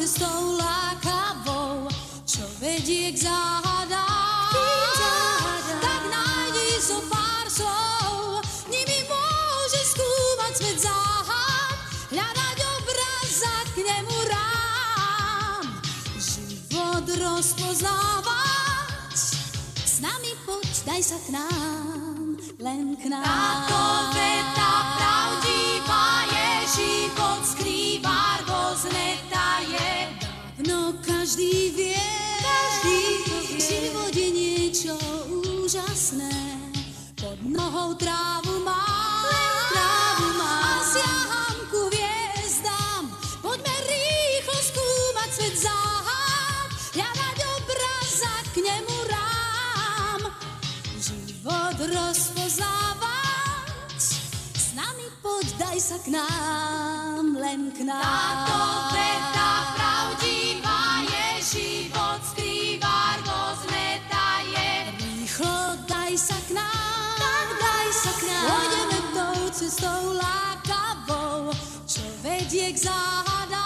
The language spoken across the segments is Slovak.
cestou lákavou, čo vedie k záhadám. Tak nájdi so pár slov, nimi môže skúmať svet záhad, hľadať obraz a k nemu rám, život rozpoznávať. S nami poď, daj sa k nám, len k nám. Táto veta pravdivá je, život skrýva rôzne taje. No každý vie, v živote niečo úžasné, pod nohou trávu mám, a siaham ku hviezdám. Poďme rýchlo skúmať svet záhad, hľadať obraz a k nemu rám, život rozpoznávať. S nami poď, daj sa k nám, len k nám. Táto veta pravdivá je, život skrýva rôzne taje. Rýchlo daj sa k nám, tak daj sa k nám. Pôjdeme tou cestou lákavou, čo vedie k záhadám.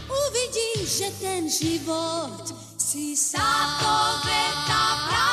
Uvidíš, že ten život si sám. Táto veta pravdivá